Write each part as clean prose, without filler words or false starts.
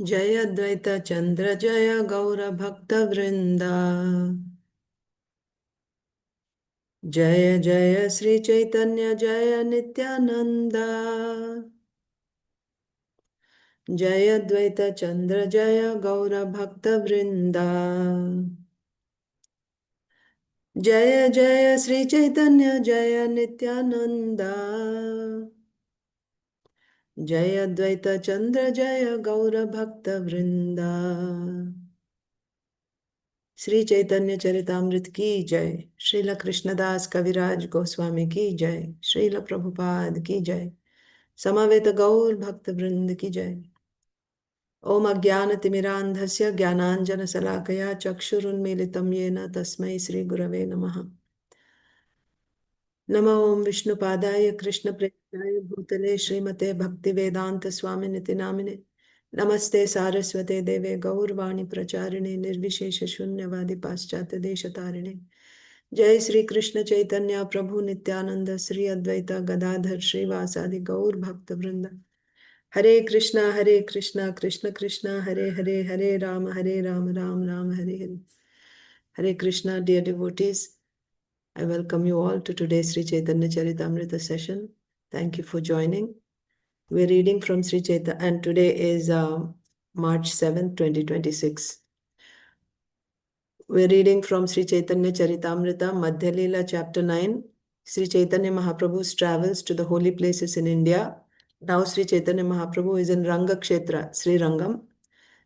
Jaya Dvaita Chandra Jaya Gaura Bhakta Vrinda. Jaya Jaya Śrī Caitanya Jaya Nityananda. Jaya Dvaita Chandra Jaya Gaura Bhakta Vrinda. Jaya Jaya Śrī Caitanya Jaya Nityananda. Jaya Dvaita Chandra Jaya Gaura Bhakta Vrinda. Shri Chaitanya Charitamrita की जय, श्रील कृष्णदास कविराज गोस्वामी की जय, श्रील प्रभुपाद की जय, समवेत गौर भक्त वृंद की जय। ओम अज्ञानतिमिरान्धस्य ज्ञानाञ्जनशलाकया चक्षुरुन्मीलितं येन तस्मै श्रीगुरवे नमः। नमो ओम विष्णुपादाय कृष्णप्रेष्ठाय भूतले श्रीमते भक्तिवेदांत स्वामिनिति नामिने नमस्ते सारस्वते देवे गौरवाणी प्रचारिणे निर्विशेष शून्यवादी पाश्चात्य देशतारिणे। जय श्री कृष्ण चैतन्य प्रभु नित्यानंद श्री अद्वैता गदाधर श्रीवासादि गौर भक्त वृंद। हरे कृष्णा कृष्ण कृष्ण हरे हरे, हरे राम राम राम हरे हरे। हरे Krishna, dear devotees, I welcome you all to today's Śrī Caitanya Charitamrita session. Thank you for joining. We're reading from Śrī Caitanya, and today is March 7th, 2026. We're reading from Śrī Caitanya Charitamrita, Madhya Leela, Chapter 9. Śrī Caitanya Mahāprabhu's travels to the holy places in India. Now Śrī Caitanya Mahāprabhu is in Ranga Kshetra, Sri Rangam.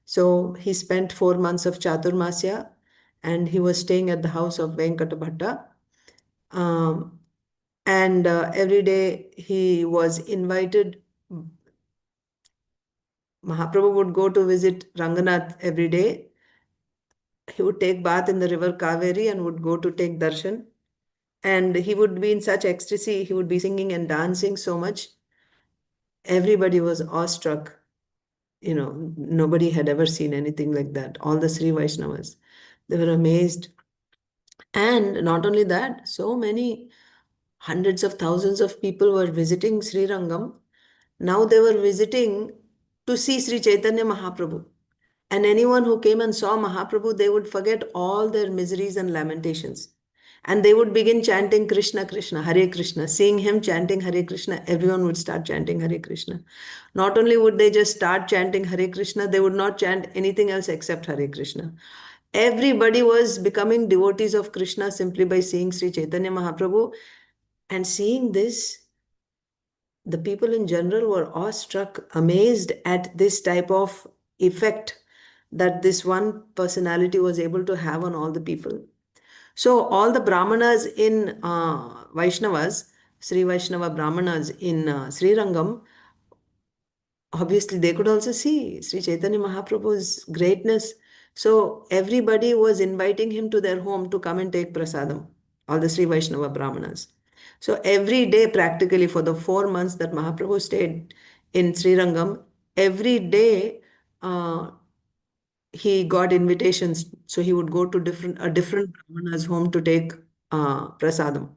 So he spent 4 months of Chaturmasya, and he was staying at the house of Venkata Bhatta. And every day he was invited. Mahaprabhu would go to visit Ranganath every day. He would take bath in the river Kaveri and would go to take darshan. And he would be in such ecstasy, he would be singing and dancing so much. Everybody was awestruck. You know, nobody had ever seen anything like that. All the Sri Vaishnavas, they were amazed. And not only that, so many hundreds of thousands of people were visiting Sri Rangam. Now they were visiting to see Sri Caitanya Mahaprabhu. And anyone who came and saw Mahaprabhu, they would forget all their miseries and lamentations. And they would begin chanting Krishna, Krishna, Hare Krishna. Seeing him chanting Hare Krishna, everyone would start chanting Hare Krishna. Not only would they just start chanting Hare Krishna, they would not chant anything else except Hare Krishna. Everybody was becoming devotees of Krishna simply by seeing Sri Caitanya Mahaprabhu. And seeing this, the people in general were awestruck, amazed at this type of effect that this one personality was able to have on all the people. So all the brāhmaṇas in Vaishnavas, Sri Vaishnava brāhmaṇas in Sri Rangam, obviously they could also see Sri Caitanya Mahaprabhu's greatness. So everybody was inviting him to their home to come and take prasadam, all the Sri Vaishnava brāhmaṇas. So every day, practically for the 4 months that Mahaprabhu stayed in Sri Rangam, every day he got invitations. So he would go to a different brahmana's home to take prasadam.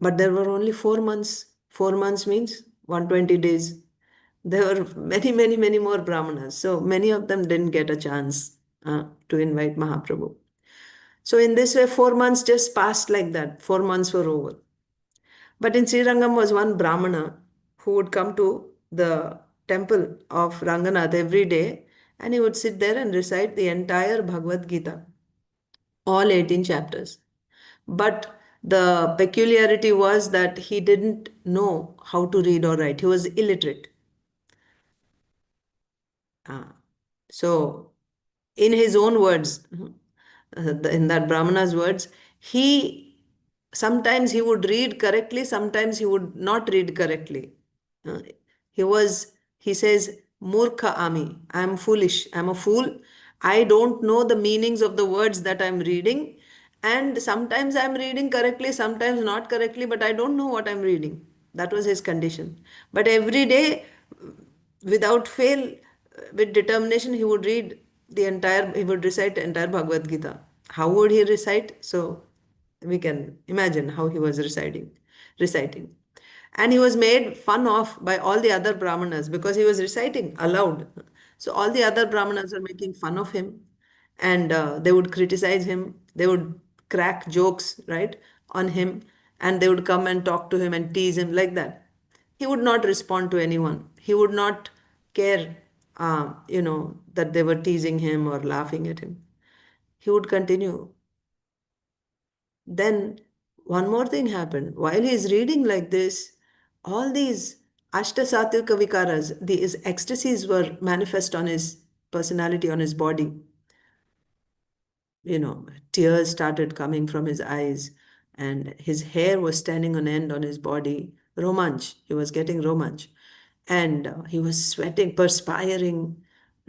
But there were only 4 months. 4 months means 120 days. There were many, many, many more brahmanas. So many of them didn't get a chance to invite Mahaprabhu. So in this way, 4 months just passed like that. 4 months were over. But in Sri Rangam was one brahmana who would come to the temple of Ranganath every day, and he would sit there and recite the entire Bhagavad Gita, all 18 chapters. But the peculiarity was that he didn't know how to read or write. He was illiterate. So in his own words, in that Brahmana's words, sometimes he would read correctly, sometimes he would not read correctly. He says, Murkha ami, I am foolish, I am a fool. I don't know the meanings of the words that I am reading. And sometimes I am reading correctly, sometimes not correctly, but I don't know what I am reading. That was his condition. But every day, without fail, with determination, he would recite the entire Bhagavad Gita. How would he recite? So we can imagine how he was reciting. And he was made fun of by all the other brahmanas because he was reciting aloud. So all the other brahmanas were making fun of him, and they would criticize him. They would crack jokes, right, on him, and they would come and talk to him and tease him like that. He would not respond to anyone. He would not care, that they were teasing him or laughing at him. He would continue. Then one more thing happened. While he's reading like this, all these Ashtasatvika vikaras, these ecstasies were manifest on his personality, on his body. Tears started coming from his eyes, and his hair was standing on end on his body. Romanch, he was getting romanch. And he was sweating, perspiring.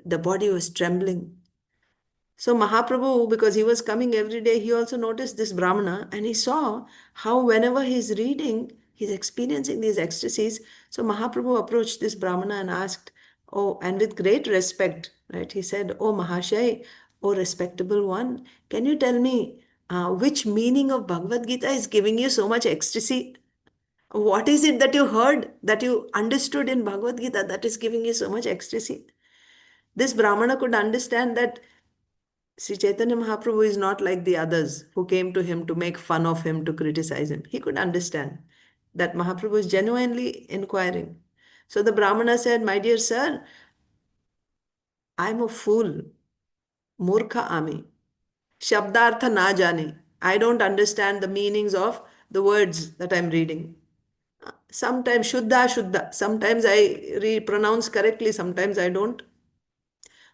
The body was trembling. So Mahaprabhu, because he was coming every day, he also noticed this Brahmana and he saw how whenever he's reading, he's experiencing these ecstasies. So Mahaprabhu approached this Brahmana and asked, oh, and with great respect, right? He said, oh Mahashay, oh respectable one, can you tell me which meaning of Bhagavad Gita is giving you so much ecstasy? What is it that you heard, that you understood in Bhagavad Gita that is giving you so much ecstasy? This Brahmana could understand that Sri Chaitanya Mahaprabhu is not like the others who came to him to make fun of him, to criticize him. He could understand that Mahaprabhu is genuinely inquiring. So the Brahmana said, my dear sir, I'm a fool, murkha ami, shabdartha na jane. I don't understand the meanings of the words that I'm reading. Sometimes Shuddha, Shuddha. Sometimes I pronounce correctly, sometimes I don't.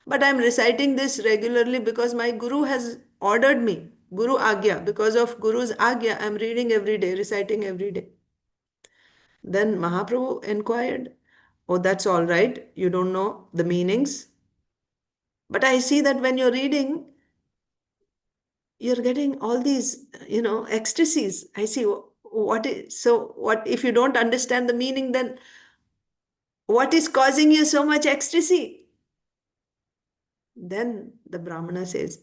But I'm reciting this regularly because my Guru has ordered me. Guru Agya. Because of Guru's Agya, I'm reading every day, reciting every day. Then Mahaprabhu inquired, oh, that's all right. You don't know the meanings. But I see that when you're reading, you're getting all these, ecstasies. I see what if you don't understand the meaning, then what is causing you so much ecstasy? Then the Brahmana says,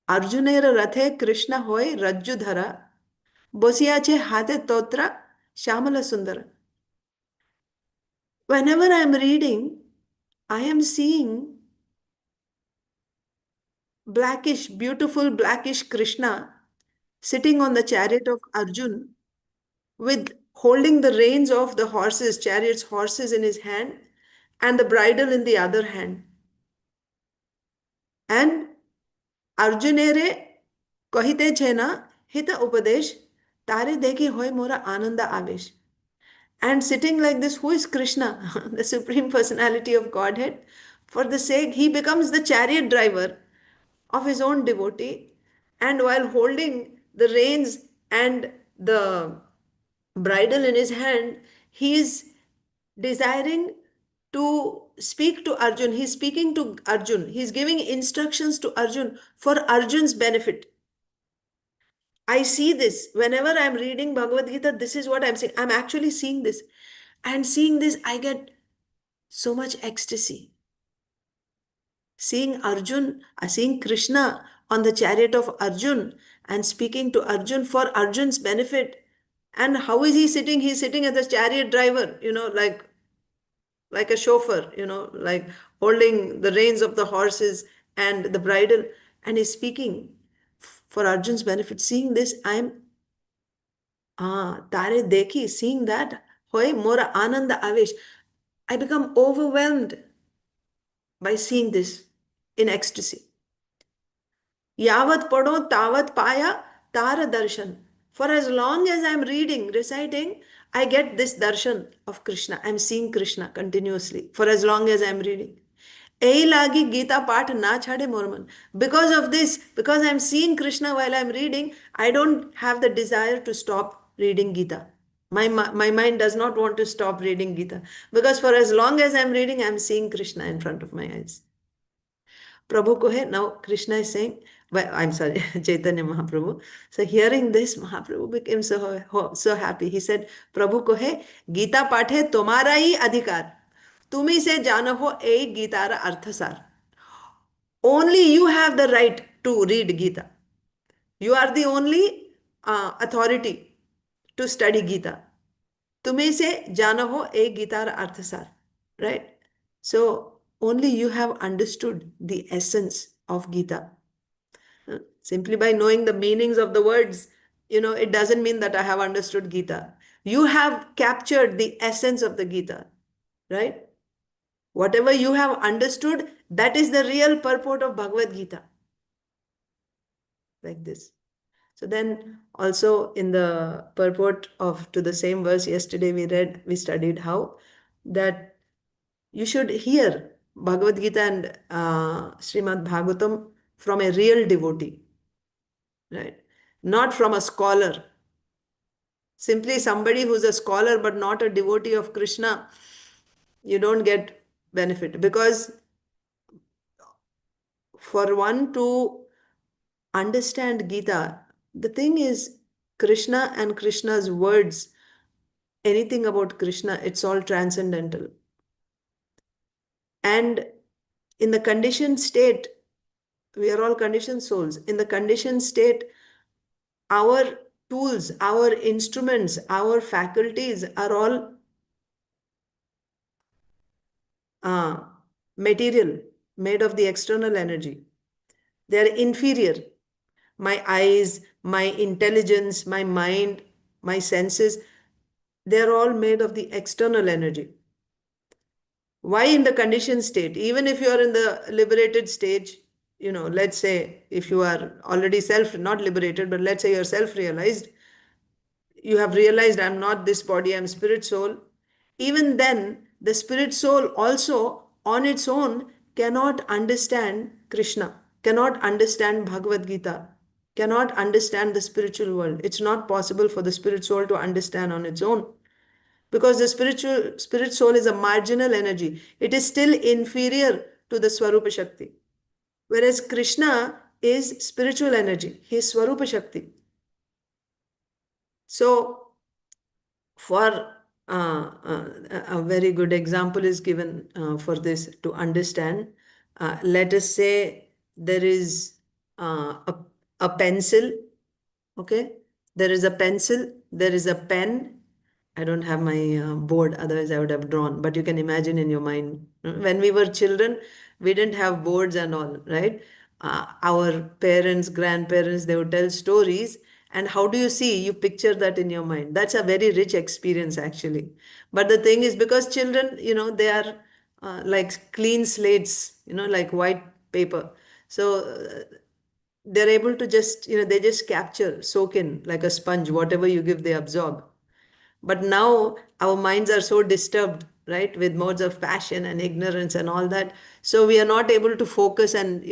Arjunera rathe Krishna hoy rajjudhara, bosiyache hate totra shamala sundara. Whenever I am reading, I am seeing blackish, beautiful blackish Krishna sitting on the chariot of Arjun with holding the reins of the horses, chariot's horses in his hand and the bridle in the other hand. And Arjunere kahite chena hita upadesh, tare dekhi hoy mora ananda avesh. And sitting like this, who is Krishna, the Supreme Personality of Godhead? For the sake, he becomes the chariot driver of his own devotee, and while holding the reins and the bridle in his hand, he is desiring to speak to Arjun. He's speaking to Arjun. He's giving instructions to Arjun for Arjun's benefit. I see this. Whenever I'm reading Bhagavad Gita, this is what I'm seeing. I'm actually seeing this. And seeing this, I get so much ecstasy. Seeing Krishna on the chariot of Arjun and speaking to Arjun for Arjun's benefit. And how is he sitting? He's sitting as a chariot driver, like a chauffeur, like holding the reins of the horses and the bridle, and he's speaking for Arjun's benefit. Seeing this, tare dekhi, seeing that, hoy mora ananda avesh. I become overwhelmed by seeing this in ecstasy. Yavat pado tavat paya tara darshan. For as long as I'm reading, reciting, I get this darshan of Krishna. I'm seeing Krishna continuously for as long as I'm reading. Ei lagi Gita Path na chhade morman. Because of this, because I'm seeing Krishna while I'm reading, I don't have the desire to stop reading Gita. My mind does not want to stop reading Gita. Because for as long as I'm reading, I'm seeing Krishna in front of my eyes. Prabhu ko hai. Now Krishna is saying, well, I'm sorry, Chaitanya Mahaprabhu. So hearing this, Mahaprabhu became so happy. He said, Prabhu ko hai, Gita Pathe tomara hi adhikar. Tumi se jano ho ek Gitara arthasar. Only you have the right to read Gita. You are the only authority to study Gita. Tumhe se jana ho ek Gitaar arthasar. Right? So only you have understood the essence of Gita. Simply by knowing the meanings of the words, it doesn't mean that I have understood Gita. You have captured the essence of the Gita, right? Whatever you have understood, that is the real purport of Bhagavad Gita. Like this. So then also in the purport of to the same verse yesterday we studied how that you should hear Bhagavad Gita and Srimad Bhagavatam from a real devotee, right? Not from a scholar. Simply somebody who's a scholar but not a devotee of Krishna, you don't get benefit. Because for one to understand Gita, the thing is Krishna and Krishna's words, anything about Krishna, it's all transcendental. And in the conditioned state, we are all conditioned souls. In the conditioned state, our tools, our instruments, our faculties are all material, made of the external energy. They are inferior. My eyes, my intelligence, my mind, my senses, they are all made of the external energy. Why in the conditioned state? Even if you are in the liberated stage, let's say if you are already not liberated, but let's say you're self-realized, you have realized I'm not this body, I'm spirit soul. Even then, the spirit soul also on its own cannot understand Krishna, cannot understand Bhagavad Gita, cannot understand the spiritual world. It's not possible for the spirit soul to understand on its own. Because the spirit soul is a marginal energy. It is still inferior to the Swarupa Shakti. Whereas Krishna is spiritual energy. He is Swarupa Shakti. So, for a very good example is given for this to understand. Let us say there is a pencil, okay? There is a pencil, there is a pen. I don't have my board, otherwise I would have drawn, but you can imagine in your mind. When we were children, we didn't have boards and all, right? Our parents, grandparents, they would tell stories. And how do you see? You picture that in your mind. That's a very rich experience, actually. But the thing is, because children, they are like clean slates, like white paper. So they're able to just, they just capture, soak in like a sponge, whatever you give, they absorb. But now our minds are so disturbed, right, with modes of passion and ignorance and all that. So we are not able to focus and,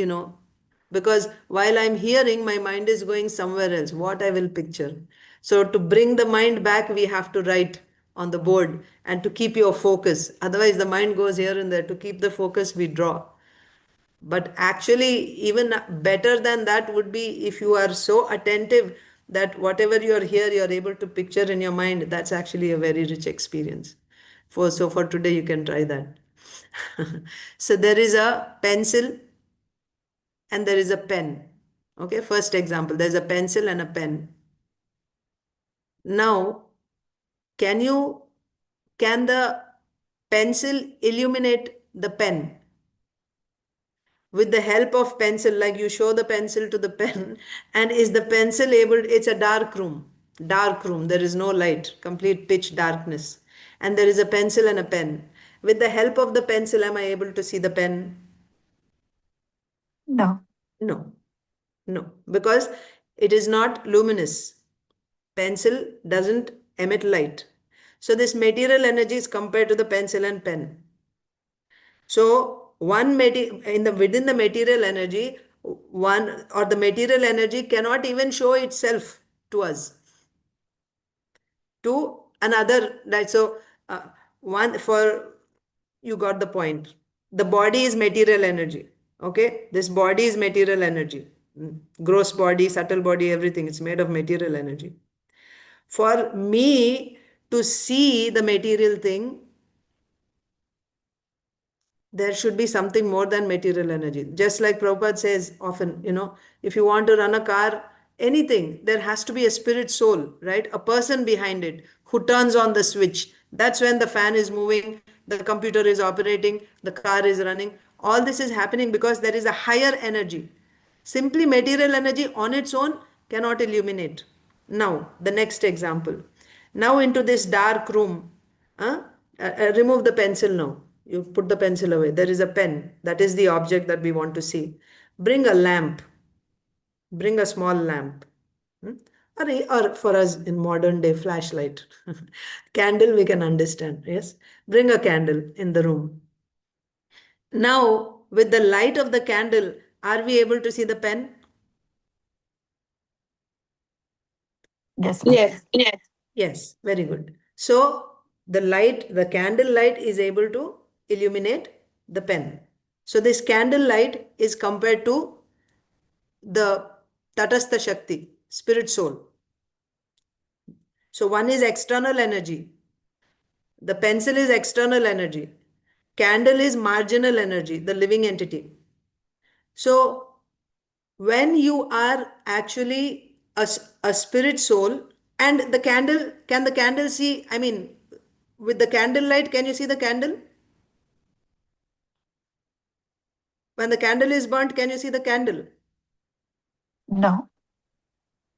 because while I'm hearing, my mind is going somewhere else, what I will picture. So to bring the mind back, we have to write on the board and to keep your focus. Otherwise, the mind goes here and there. To keep the focus, we draw. But actually, even better than that would be if you are so attentive that whatever you're here, you're able to picture in your mind. That's actually a very rich experience. So for today, you can try that. So there is a pencil and there is a pen. Okay, first example, there's a pencil and a pen. Now, can the pencil illuminate the pen? With the help of pencil, like you show the pencil to the pen, and is the pencil able, it's a dark room, there is no light, complete pitch darkness, and there is a pencil and a pen. With the help of the pencil, am I able to see the pen? No. No, no, because it is not luminous. Pencil doesn't emit light. So this material energy is compared to the pencil and pen. So within the material energy, one or the material energy cannot even show itself to us, to another. So one for you got the point. The body is material energy. Okay, this body is material energy. Gross body, subtle body, everything. It's made of material energy. For me to see the material thing, there should be something more than material energy. Just like Prabhupada says often, if you want to run a car, anything, there has to be a spirit soul, right? A person behind it who turns on the switch. That's when the fan is moving, the computer is operating, the car is running. All this is happening because there is a higher energy. Simply material energy on its own cannot illuminate. Now, the next example. Now, into this dark room, huh? Remove the pencil now. You put the pencil away. There is a pen. That is the object that we want to see. Bring a lamp. Bring a small lamp. Hmm? Or for us in modern day, flashlight. Candle, we can understand. Yes. Bring a candle in the room. Now, with the light of the candle, are we able to see the pen? Yes. Yes. Yes. Yes, very good. So the light, the candle light is able to illuminate the pen. So this candle light is compared to the Tatastha Shakti, spirit soul. So one is external energy. The pencil is external energy. Candle is marginal energy, the living entity. So when you are actually a spirit soul, and the candle, can the candle see? I mean, with the candle light, can you see the candle? When the candle is burnt, can you see the candle? No.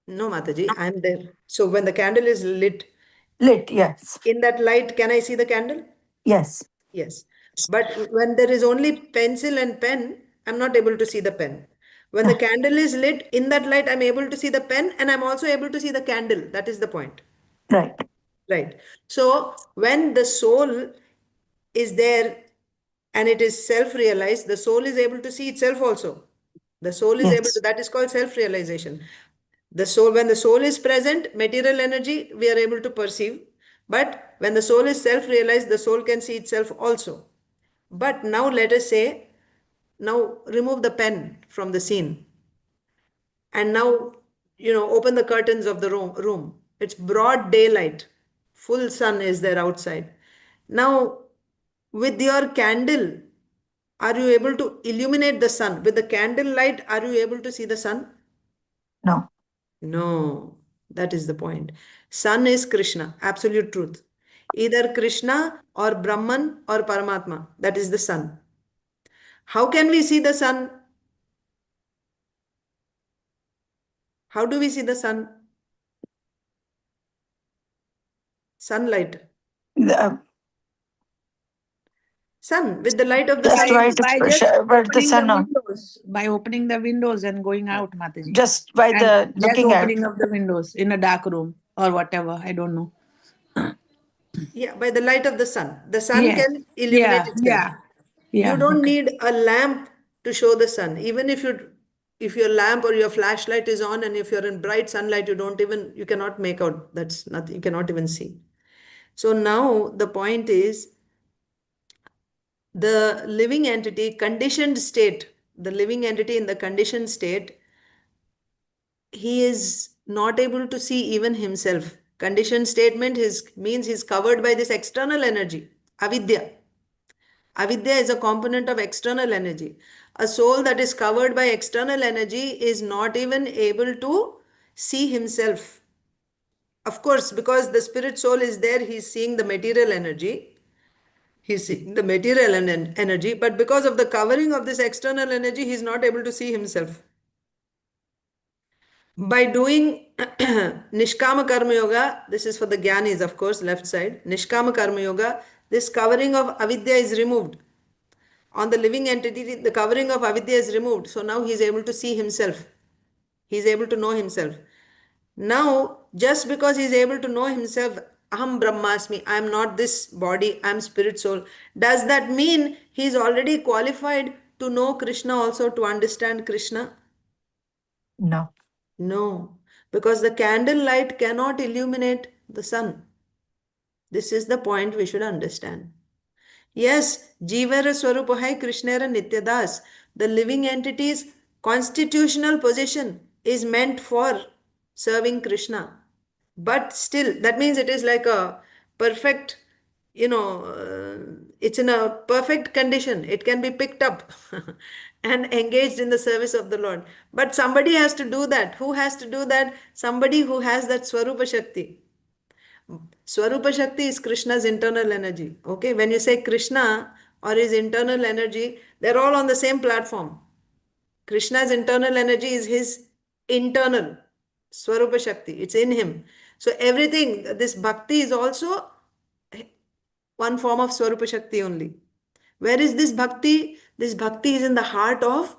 No, Mataji, I'm there. So when the candle is lit, Lit. Yes. in that light, can I see the candle? Yes. Yes. But when there is only pencil and pen, I'm not able to see the pen. When the candle is lit, in that light, I'm able to see the pen and I'm also able to see the candle. That is the point. Right. Right. So when the soul is there and it is self-realized, the soul is able to see itself also. The soul is able to, Yes. that is called self-realization. The soul, when the soul is present, material energy, we are able to perceive. But when the soul is self-realized, the soul can see itself also. But now let us say, now remove the pen from the scene. And now, open the curtains of the room. It's broad daylight. Full sun is there outside. Now, with your candle, are you able to illuminate the sun? With the candle light, are you able to see the sun? No. No, that is the point. Sun is Krishna, absolute truth. Either Krishna or Brahman or Paramatma. That is the sun. How can we see the sun? How do we see the sun? Sunlight. The, Sun, with the light of the just sun. by By just the opening the sun on. windows, by opening the windows and going out, Mataji. Just by And the just looking out. opening of the windows in a dark room or whatever. I don't know. Yeah, by the light of the sun. The sun Yeah. can illuminate Yeah. itself. Yeah. You Yeah. don't Okay. need a lamp to show the sun. Even if your lamp or your flashlight is on and if you're in bright sunlight, you cannot make out. That's nothing, you cannot even see. So now the point is the living entity, conditioned state, the living entity in the conditioned state, he is not able to see even himself. Conditioned statement means he's covered by this external energy, avidya. Avidya is a component of external energy. A soul that is covered by external energy is not even able to see himself. Of course, because the spirit soul is there, he's seeing the material energy. He's seeing the material energy, but because of the covering of this external energy, he's not able to see himself. By doing Nishkama Karma Yoga, this is for the Gyanis, of course, left side. Nishkama Karma Yoga, this covering of avidya is removed. On the living entity, the covering of avidya is removed. So now he is able to see himself. He is able to know himself. Now, just because he is able to know himself, Aham Brahmasmi, I am not this body, I am spirit soul. Does that mean he is already qualified to know Krishna also, to understand Krishna? No. No, because the candle light cannot illuminate the sun. This is the point we should understand. Yes, Jivara Swarupahai Krishnera Nityadas, the living entity's constitutional position is meant for serving Krishna. But still, that means it is like a perfect, it's in a perfect condition. It can be picked up and engaged in the service of the Lord. But somebody has to do that. Who has to do that? Somebody who has that Swarupa Shakti. Swarupa Shakti is Krishna's internal energy. Okay, when you say Krishna or his internal energy, they're all on the same platform. Krishna's internal energy is his internal Swarupa Shakti. It's in him. So everything, this bhakti is also one form of Swarupa Shakti only. Where is this bhakti? This bhakti is in the heart of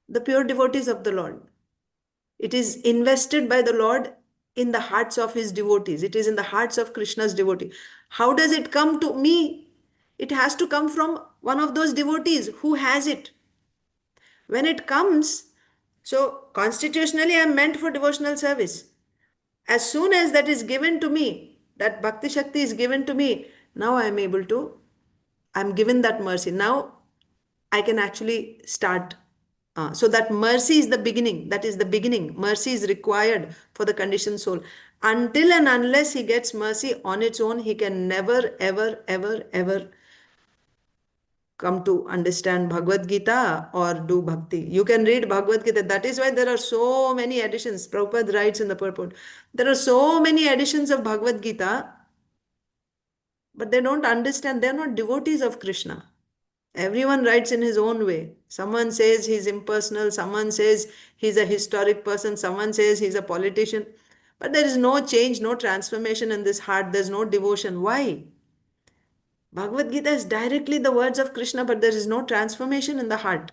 the pure devotees of the Lord. It is invested by the Lord in the hearts of his devotees. It is in the hearts of Krishna's devotee. How does it come to me? It has to come from one of those devotees who has it. When it comes, so constitutionally I am meant for devotional service. As soon as that is given to me, that Bhakti Shakti is given to me, now I am able to, I am given that mercy. Now I can actually start. So that mercy is the beginning. That is the beginning. Mercy is required for the conditioned soul. Until and unless he gets mercy on its own, he can never, ever, ever, ever come to understand Bhagavad Gita or do bhakti. You can read Bhagavad Gita. That is why there are so many editions. Prabhupada writes in the purport. There are so many editions of Bhagavad Gita, but they don't understand. They're not devotees of Krishna. Everyone writes in his own way. Someone says he's impersonal. Someone says he's a historic person. Someone says he's a politician. But there is no change, no transformation in this heart. There's no devotion. Why? Bhagavad Gita is directly the words of Krishna, but there is no transformation in the heart.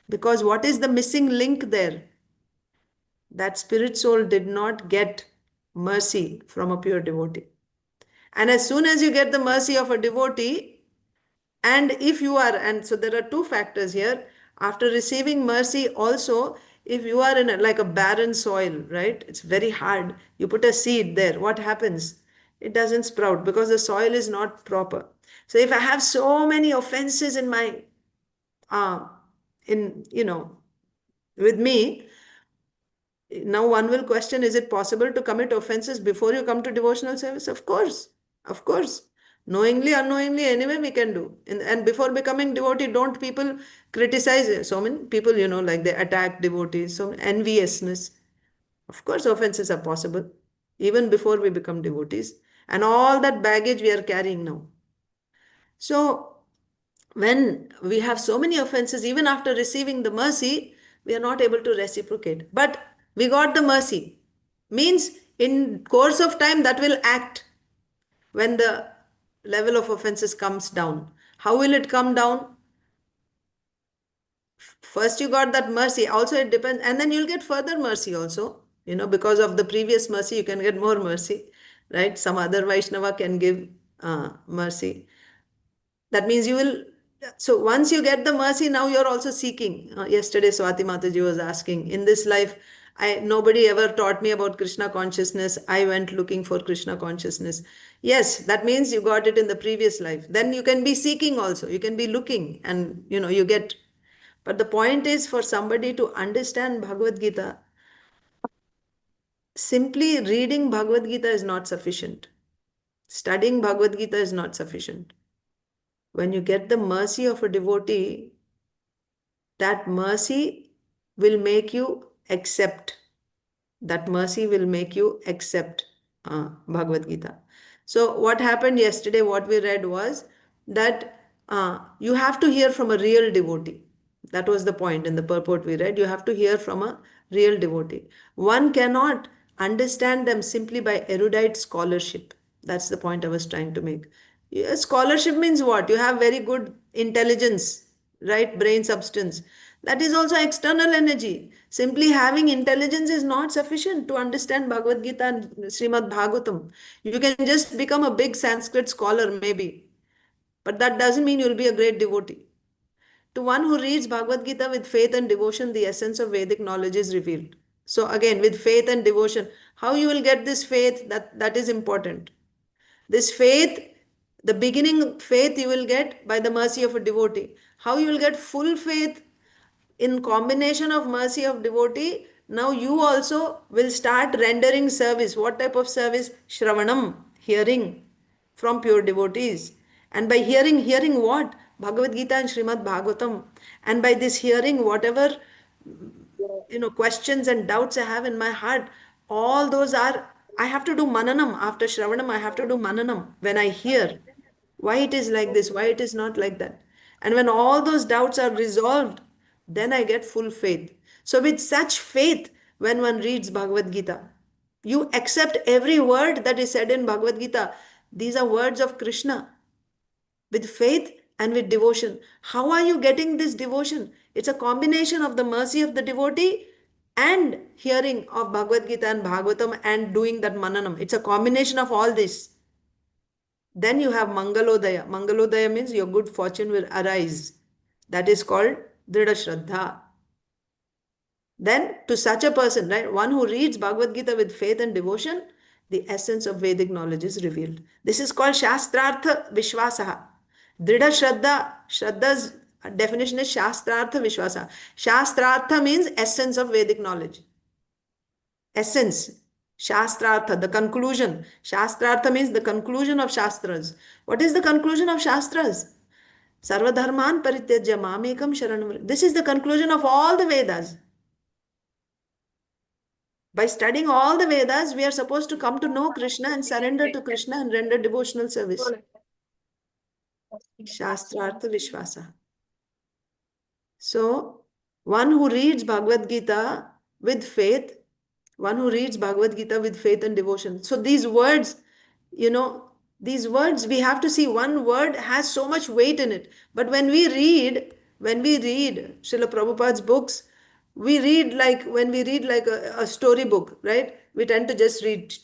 Because what is the missing link there? That spirit soul did not get mercy from a pure devotee. And as soon as you get the mercy of a devotee, and if you are, and so there are two factors here. After receiving mercy, also, if you are in like a barren soil, right? It's very hard. You put a seed there. What happens? It doesn't sprout because the soil is not proper. So if I have so many offenses in my, with me, now one will question, is it possible to commit offenses before you come to devotional service? Of course. Of course. Knowingly, unknowingly, anyway we can do. And before becoming devotee, don't people criticize it? So many people, like they attack devotees, so enviousness. Of course, offenses are possible, even before we become devotees. And all that baggage we are carrying now. So, when we have so many offenses, even after receiving the mercy, we are not able to reciprocate. But we got the mercy. Means in course of time that will act when the level of offenses comes down. How will it come down? First you got that mercy. Also it depends. And then you'll get further mercy also. Because of the previous mercy, you can get more mercy. Right? Some other Vaishnava can give mercy. That means you will. So once you get the mercy, now you're also seeking. Yesterday Swati Mataji was asking, in this life, nobody ever taught me about Krishna consciousness. I went looking for Krishna consciousness. Yes, that means you got it in the previous life. Then you can be seeking also. You can be looking and you get. But the point is for somebody to understand Bhagavad Gita, simply reading Bhagavad Gita is not sufficient. Studying Bhagavad Gita is not sufficient. When you get the mercy of a devotee, that mercy will make you accept. That mercy will make you accept Bhagavad Gita. So what happened yesterday, what we read was that you have to hear from a real devotee. That was the point in the purport we read. You have to hear from a real devotee. One cannot understand them simply by erudite scholarship. That's the point I was trying to make. Scholarship means what? You have very good intelligence, right? Brain substance. That is also external energy. Simply having intelligence is not sufficient to understand Bhagavad Gita and Srimad Bhagavatam. You can just become a big Sanskrit scholar, maybe. But that doesn't mean you'll be a great devotee. To one who reads Bhagavad Gita with faith and devotion, the essence of Vedic knowledge is revealed. So again, with faith and devotion, how you will get this faith, that is important. This faith, the beginning faith you will get by the mercy of a devotee. How you will get full faith in combination of mercy of devotee, now you also will start rendering service. What type of service? Shravanam, hearing from pure devotees. And by hearing what? Bhagavad Gita and Srimad Bhagavatam. And by this hearing, whatever questions and doubts I have in my heart, all those are, I have to do mananam. After Shravanam, I have to do mananam. When I hear why it is like this, why it is not like that. And when all those doubts are resolved, then I get full faith. So with such faith, when one reads Bhagavad Gita, you accept every word that is said in Bhagavad Gita. These are words of Krishna. With faith and with devotion. How are you getting this devotion? It's a combination of the mercy of the devotee and hearing of Bhagavad Gita and Bhagavatam and doing that mananam. It's a combination of all this. Then you have Mangalodaya. Mangalodaya means your good fortune will arise. That is called Dridha Shraddha. Then to such a person, right, one who reads Bhagavad Gita with faith and devotion, the essence of Vedic knowledge is revealed. This is called Shastrartha Vishwasaha. Dridha Shraddha. Shraddha's definition is Shastrartha Vishwasa. Shastrartha means essence of Vedic knowledge. Essence. Shastrartha, the conclusion. Shastrartha means the conclusion of Shastras. What is the conclusion of Shastras? Sarvadharman parityajya mamekam sharanam. This is the conclusion of all the Vedas. By studying all the Vedas, we are supposed to come to know Krishna and surrender to Krishna and render devotional service. Shastrartha Vishwasa. So, one who reads Bhagavad Gita with faith, one who reads Bhagavad Gita with faith and devotion. So these words, these words, we have to see one word has so much weight in it. But when we read Srila Prabhupada's books, we read like, when we read like a story book, right? We tend to just read,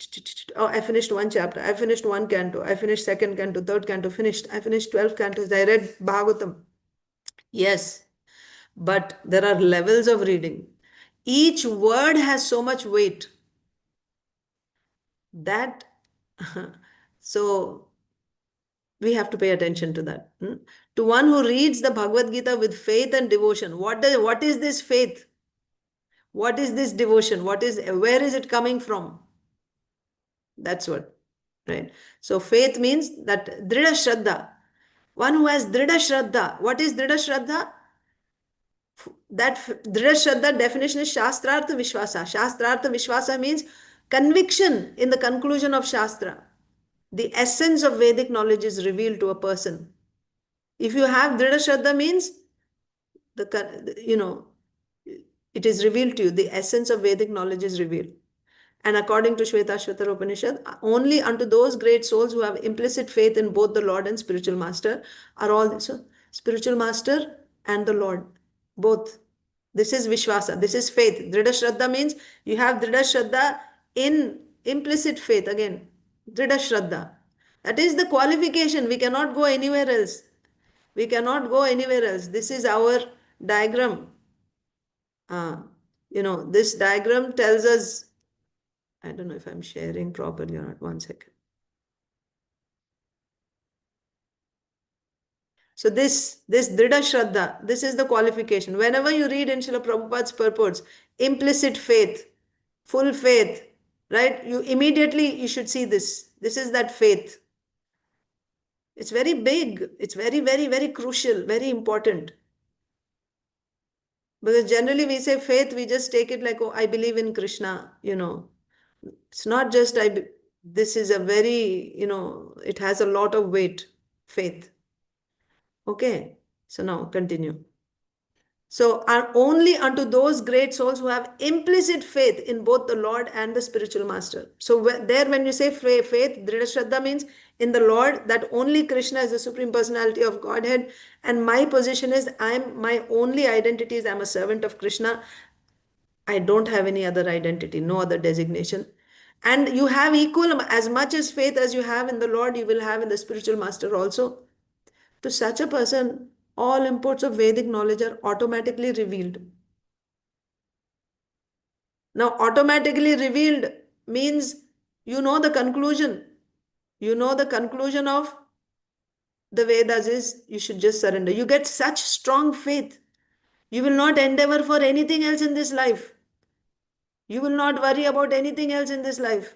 oh, I finished one chapter, I finished one canto, I finished second canto, third canto, finished, I finished 12 cantos, I read Bhagavatam. Yes, but there are levels of reading. Each word has so much weight that, so we have to pay attention to that. To one who reads the Bhagavad Gita with faith and devotion, what is this faith? What is this devotion? Where is it coming from? That's what, right? So faith means that Dridha Shraddha. One who has Dridha Shraddha. What is Dridha Shraddha? That Dridha Shraddha definition is Shastrartha Vishwasa. Shastrartha Vishwasa means conviction in the conclusion of Shastra. The essence of Vedic knowledge is revealed to a person. If you have Dridha Shraddha means, it is revealed to you. The essence of Vedic knowledge is revealed. And according to Shvetashvatara Upanishad, only unto those great souls who have implicit faith in both the Lord and spiritual master are all this. So, spiritual master and the Lord, both. This is Vishwasa. This is faith. Dridha Shraddha means you have Dridha Shraddha in implicit faith. Again, Dridha Shraddha. That is the qualification. We cannot go anywhere else. We cannot go anywhere else. This is our diagram. This diagram tells us, I don't know if I'm sharing properly or not. One second. So this Dridha Shraddha, this is the qualification. Whenever you read in Srila Prabhupada's purports, implicit faith, full faith, right? You should see this. This is that faith. It's very big. It's very, very, very crucial, very important. Because generally we say faith, we just take it like, oh, I believe in Krishna, It's not just, this is a very, it has a lot of weight, faith. Okay, so now continue. So are only unto those great souls who have implicit faith in both the Lord and the spiritual master. So there when you say faith, Dridha Shraddha means in the Lord, that only Krishna is the Supreme Personality of Godhead. And my position is, my only identity is I'm a servant of Krishna. I don't have any other identity, no other designation. And you have equal, as much as faith as you have in the Lord, you will have in the spiritual master also. To such a person, all imports of Vedic knowledge are automatically revealed. Now, automatically revealed means you know the conclusion. You know the conclusion of the Vedas is you should just surrender. You get such strong faith. You will not endeavor for anything else in this life. You will not worry about anything else in this life.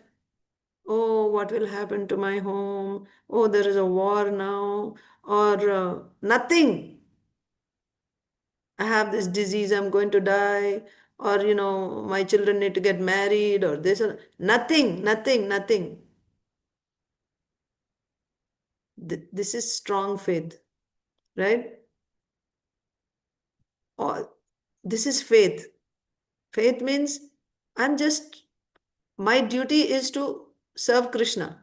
oh, what will happen to my home? Oh, there is a war now, or nothing. I have this disease, I'm going to die, or my children need to get married, or this, or nothing, nothing, nothing. This is strong faith, right? Or this is faith. Faith means my duty is to serve Krishna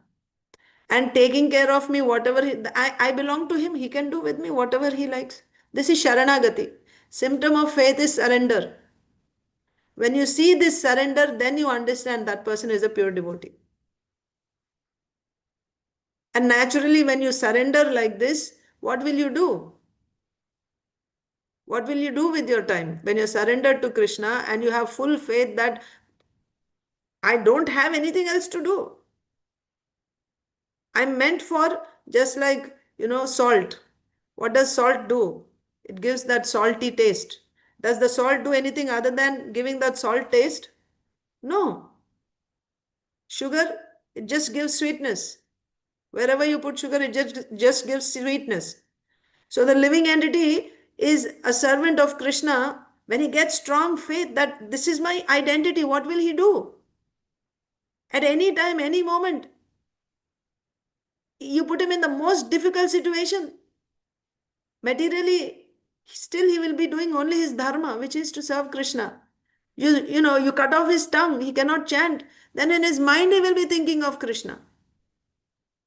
and taking care of me, whatever I belong to him, he can do with me whatever he likes. This is Sharanagati. Symptom of faith is surrender. When you see this surrender, then you understand that person is a pure devotee. And naturally, when you surrender like this, what will you do? What will you do with your time? When you're surrendered to Krishna and you have full faith that I don't have anything else to do. I'm meant for just like, salt. What does salt do? It gives that salty taste. Does the salt do anything other than giving that salt taste? No. Sugar, it just gives sweetness. Wherever you put sugar, it just gives sweetness. So the living entity is a servant of Krishna. When he gets strong faith that this is my identity, what will he do? At any time, any moment, you put him in the most difficult situation. Materially, still he will be doing only his dharma, which is to serve Krishna. You cut off his tongue, he cannot chant. Then in his mind, he will be thinking of Krishna.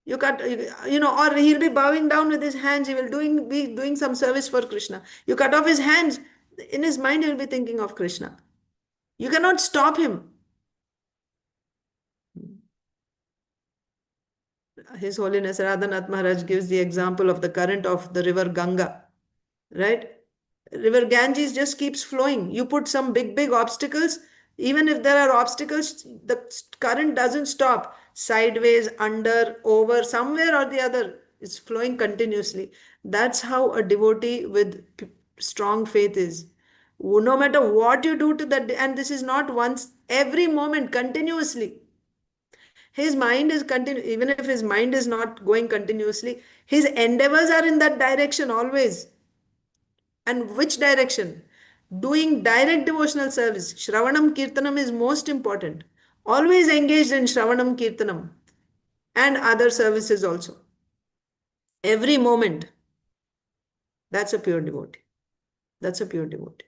Or he'll be bowing down with his hands, he will be doing some service for Krishna. You cut off his hands, in his mind, he will be thinking of Krishna. You cannot stop him. His Holiness Radhanath Maharaj gives the example of the current of the river Ganga, right? River Ganges just keeps flowing. You put some big obstacles, even if there are obstacles, the current doesn't stop. Sideways, under, over, somewhere or the other, it's flowing continuously. That's how a devotee with strong faith is. No matter what you do to that, and this is not once, every moment, continuously. His mind is even if his mind is not going continuously, his endeavors are in that direction always. And which direction? Doing direct devotional service. Shravanam Kirtanam is most important. Always engaged in Shravanam Kirtanam and other services also. Every moment. That's a pure devotee. That's a pure devotee.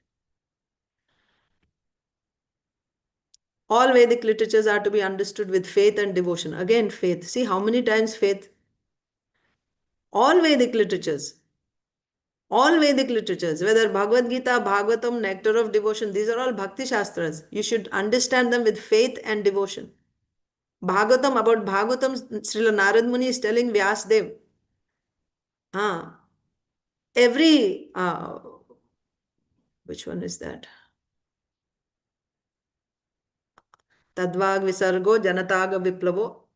All Vedic literatures are to be understood with faith and devotion. Again, faith. See how many times faith? All Vedic literatures. All Vedic literatures, whether Bhagavad Gita, Bhagavatam, Nectar of Devotion, these are all Bhakti Shastras. You should understand them with faith and devotion. Bhagavatam, about Bhagavatam, Srila Narad Muni is telling Vyasdev. Every, which one is that? Tadvag Visargo Janataga Viplavo.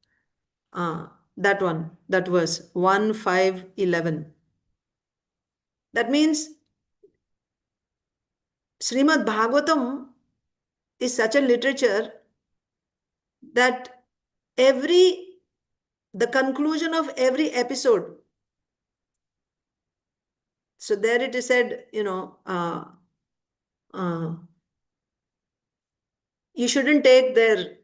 That one, that verse, 1, 5, 11. That means Srimad Bhagavatam is such a literature that the conclusion of every episode. So there it is said, you shouldn't take there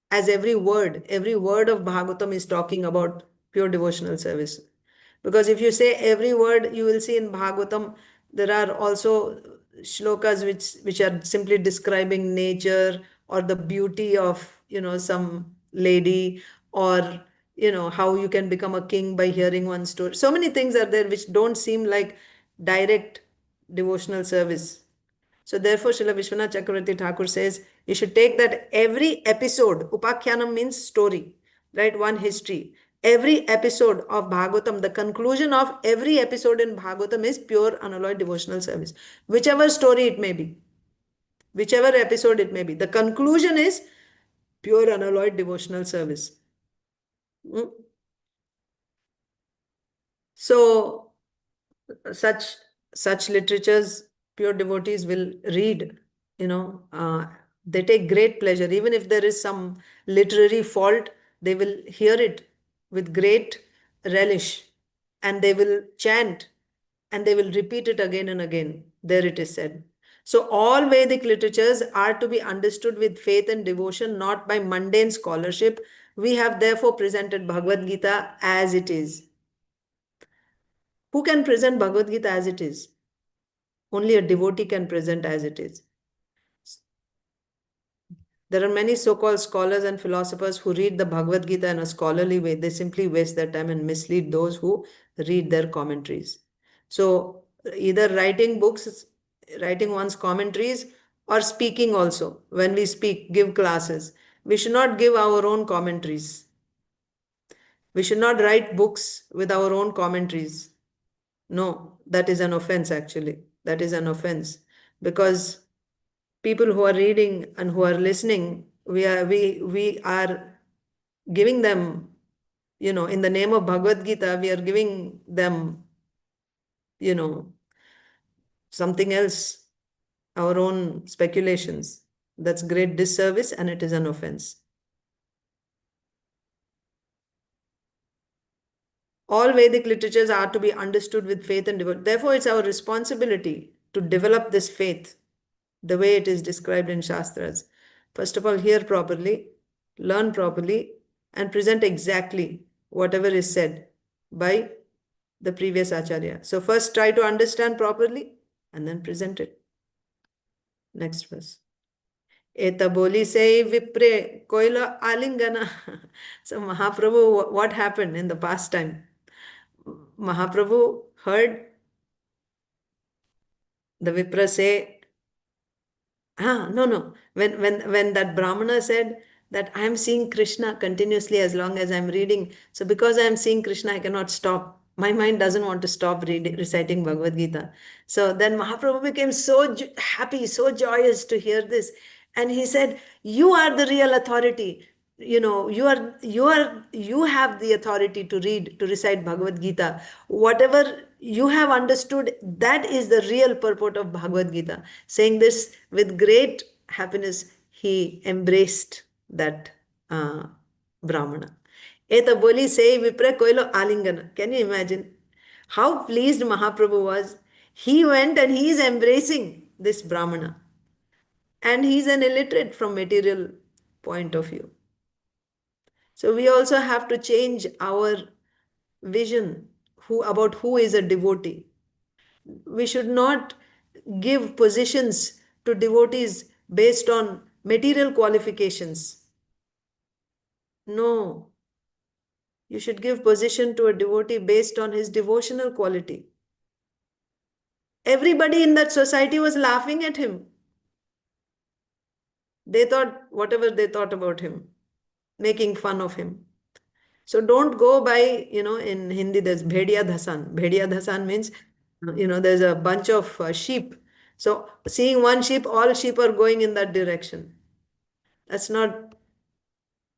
as every word of Bhagavatam is talking about pure devotional service. Because if you say every word, you will see in Bhagavatam, there are also shlokas which are simply describing nature or the beauty of, some lady, or, how you can become a king by hearing one story. So many things are there which don't seem like direct devotional service. So therefore, Srila Vishwanath Chakravarti Thakur says, you should take that every episode, Upakhyanam means story, right? One history. Every episode of Bhagavatam, the conclusion of every episode in Bhagavatam is pure unalloyed devotional service. Whichever story it may be, whichever episode it may be, the conclusion is pure unalloyed devotional service. So such literatures, pure devotees will read, they take great pleasure. Even if there is some literary fault, They will hear it with great relish, and they will chant, and they will repeat it again and again. There it is said. So all Vedic literatures are to be understood with faith and devotion, not by mundane scholarship. We have therefore presented Bhagavad Gita as it is. Who can present Bhagavad Gita as it is? Only a devotee can present as it is. There are many so-called scholars and philosophers who read the Bhagavad Gita in a scholarly way. They simply waste their time and mislead those who read their commentaries. So either writing books, writing one's commentaries, or speaking also. When we speak, give classes, we should not give our own commentaries. We should not write books with our own commentaries. No, that is an offense actually. That is an offense. Because people who are reading and who are listening, we are giving them, in the name of Bhagavad Gita, we are giving them, something else, our own speculations. That's great disservice, and it is an offense. All Vedic literatures are to be understood with faith and devotion. Therefore, it's our responsibility to develop this faith the way it is described in Shastras. First of all, hear properly, learn properly, and present exactly whatever is said by the previous Acharya. So first try to understand properly and then present it. Next verse. Eta boli say vipre kaila āliṅgana. So Mahaprabhu, what happened in the past time? Mahaprabhu heard the vipra say, no. When that brāhmaṇa said that I am seeing Krishna continuously as long as I'm reading. So because I am seeing Krishna, I cannot stop. My mind doesn't want to stop reciting Bhagavad Gita. So then Mahaprabhu became so happy, so joyous to hear this. And he said, you are the real authority. You have the authority to recite Bhagavad Gita. Whatever you have understood, that is the real purport of Bhagavad Gita. Saying this with great happiness, he embraced that brāhmaṇa. Eta boli say vipre koilo āliṅgana. Can you imagine how pleased Mahaprabhu was? He went and he is embracing this brāhmaṇa. And he is an illiterate from material point of view. So we also have to change our vision about who is a devotee. We should not give positions to devotees based on material qualifications. No. You should give position to a devotee based on his devotional quality. Everybody in that society was laughing at him. They thought whatever they thought about him, making fun of him. So don't go by, in Hindi there's bhediya dhasan. Bhediya dhasan means, there's a bunch of sheep. So seeing one sheep, all sheep are going in that direction. That's not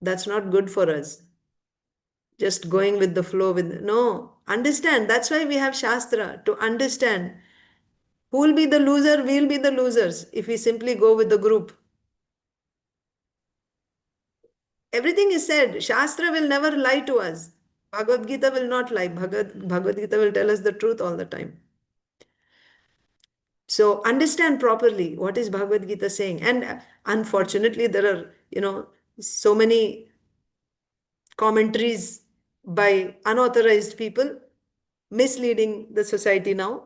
good for us. Just going with the flow no, understand. That's why we have Shastra, to understand who will be the loser, we'll be the losers if we simply go with the group. Everything is said. Shastra will never lie to us. Bhagavad Gita will not lie. Bhagavad Gita will tell us the truth all the time. So understand properly what is Bhagavad Gita saying. And unfortunately, there are, so many commentaries by unauthorized people misleading the society now.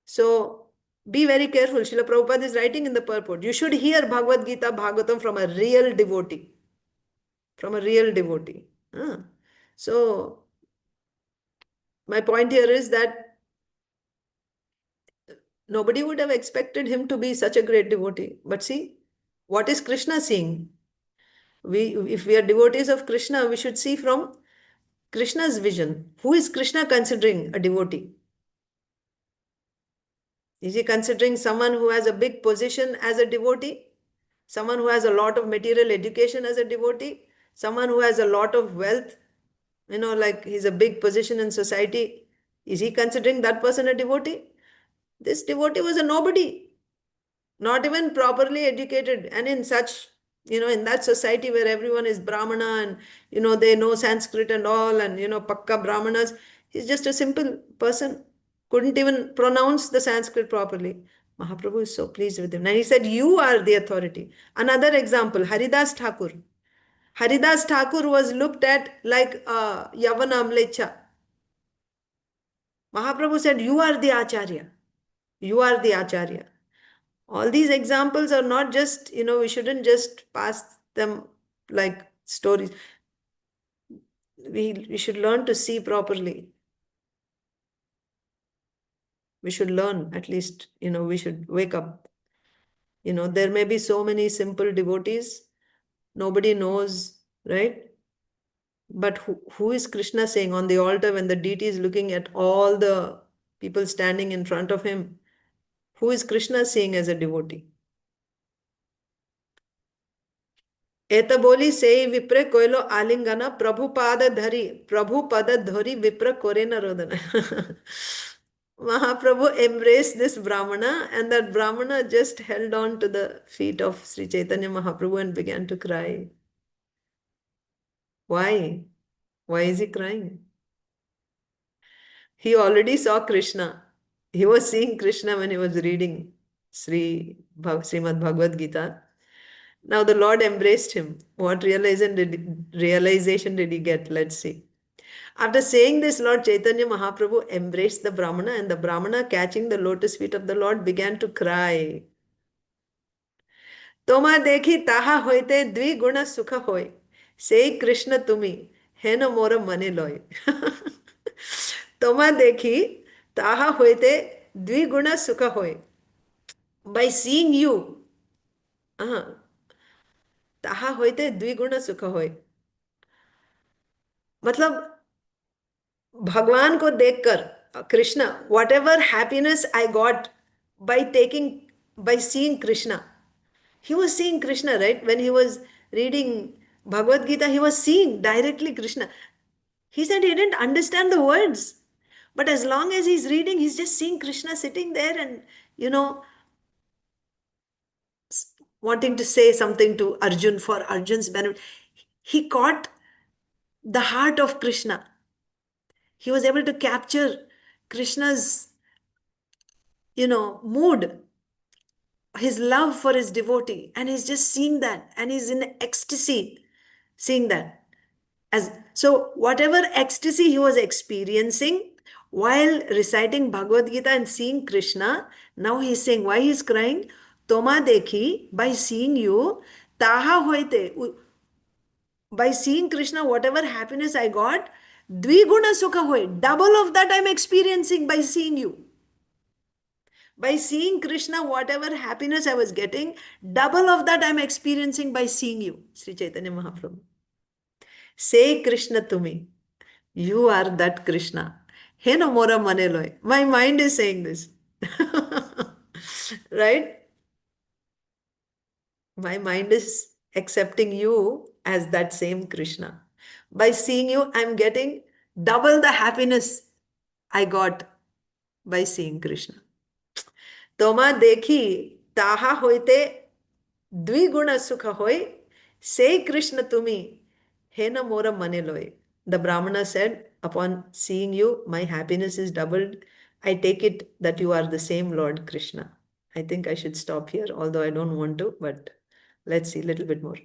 So be very careful. Srila Prabhupada is writing in the purport. You should hear Bhagavad Gita, Bhagavatam from a real devotee. From a real devotee. So my point here is that nobody would have expected him to be such a great devotee. But see, what is Krishna seeing? If we are devotees of Krishna, we should see from Krishna's vision. Who is Krishna considering a devotee? Is he considering someone who has a big position as a devotee? Someone who has a lot of material education as a devotee? Someone who has a lot of wealth? Like he's a big position in society. Is he considering that person a devotee? This devotee was a nobody, not even properly educated, and in such, in that society where everyone is brāhmaṇa and, they know Sanskrit and all and, pakka brahmanas. He's just a simple person, couldn't even pronounce the Sanskrit properly. Mahaprabhu is so pleased with him. And he said, you are the authority. Another example, Haridas Thakur. Haridas Thakur was looked at like a Yavana Amlecha. Mahaprabhu said, you are the Acharya. You are the Acharya. All these examples are not just, we shouldn't just pass them like stories. We should learn to see properly. We should learn, at least, we should wake up. There may be so many simple devotees. Nobody knows, right? But who is Krishna saying on the altar when the deity is looking at all the people standing in front of him? Who is Krishna seeing as a devotee? Eta boli sei vipre koilo āliṅgana prabhu-pada dhari prabhu-pada dhari vipra karena rodana. Mahaprabhu embraced this brāhmaṇa, and that brāhmaṇa just held on to the feet of Śrī Caitanya Mahāprabhu and began to cry. Why? Why is he crying? He already saw Krishna. He was seeing Krishna when he was reading Srimad Bhagavad Gita. Now the Lord embraced him. What realization did he get? Let's see. After saying this, Lord Chaitanya Mahaprabhu embraced the brāhmana, and the brāhmana, catching the lotus feet of the Lord, began to cry. Tomā dekhi tāhā haite dvi-guṇa sukha hoy. Say Krishna tumi, hena mora mane loy. Tomā dekhi tāhā haite dvi-guṇa sukha hoy. By seeing you, tāhā haite dvi-guṇa sukha hoy. मतलब भगवान को देखकर Krishna, whatever happiness I got by seeing Krishna. He was seeing Krishna, right? When he was reading Bhagavad Gita, he was seeing directly Krishna. He said he didn't understand the words, but as long as he's reading, he's just seeing Krishna sitting there and, wanting to say something to Arjun for Arjun's benefit. He caught the heart of Krishna. He was able to capture Krishna's, mood, his love for his devotee, and he's just seeing that, and he's in ecstasy seeing that. So whatever ecstasy he was experiencing while reciting Bhagavad Gita and seeing Krishna, now he's saying, why he's crying? Tomā dekhi, by seeing you, tāhā haite, by seeing Krishna, whatever happiness I got, dvi-guṇa sukha hoy, double of that I'm experiencing by seeing you. By seeing Krishna, whatever happiness I was getting, double of that I'm experiencing by seeing you, Śrī Caitanya Mahāprabhu. Say Krishna tumi, you are that Krishna. Hena mora mane loy. My mind is saying this. Right? My mind is accepting you as that same Krishna. By seeing you, I'm getting double the happiness I got by seeing Krishna. Tomā dekhi tāhā hoite dvi-guṇa sukha hoy. Say Krishna tumi, hena mora mane loy. The brāhmana said, upon seeing you, my happiness is doubled. I take it that you are the same Lord Krishna. I think I should stop here, although I don't want to, but let's see a little bit more.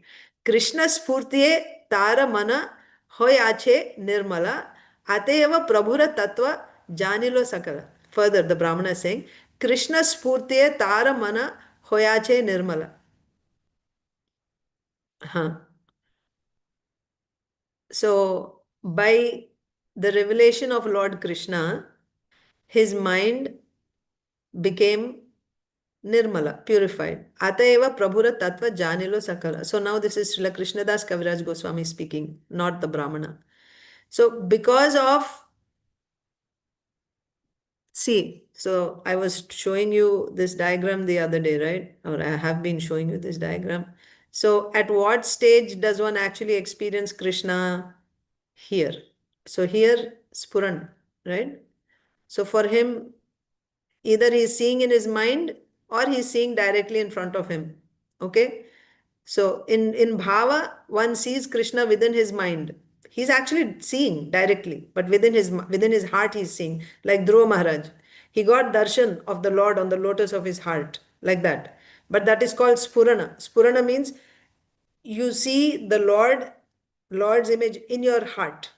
kṛṣṇa-sphūrtye tāra mana hañāche nirmala ataeva prabhura tattva janilo sakala. Further, the brāhmana is saying, kṛṣṇa-sphūrtye tāra mana hañāche nirmala. So, by the revelation of Lord Kṛṣṇa, his mind became nirmala, purified. Ataeva prabhura tattva janilo sakala. So now this is Srila Krishnadas Kaviraj Goswami speaking, not the brāhmana. So because of, see, so I was showing you this diagram the other day, right? Or I have been showing you this diagram. So at what stage does one actually experience Krishna? Here. So here, Spuran, right? So for him, either he's seeing in his mind or he's seeing directly in front of him. Okay? So in bhava, one sees Krishna within his mind. He's actually seeing directly, but within his heart he's seeing. Like Dhruva Maharaj, he got darshan of the Lord on the lotus of his heart, like that. But that is called spurana. Spurana means you see the Lord's image in your heart,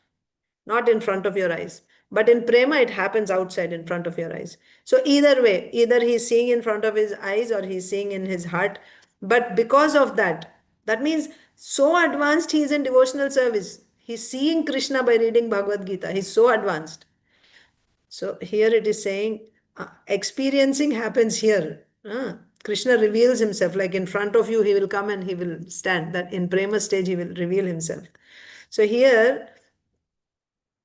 not in front of your eyes. But in prema, it happens outside in front of your eyes. So either way, either he's seeing in front of his eyes or he's seeing in his heart. But because of that, that means so advanced he is in devotional service. He's seeing Krishna by reading Bhagavad Gita. He's so advanced. So here it is saying experiencing happens here. Krishna reveals himself, like in front of you, he will come and he will stand. That in prema stage, he will reveal himself. So here,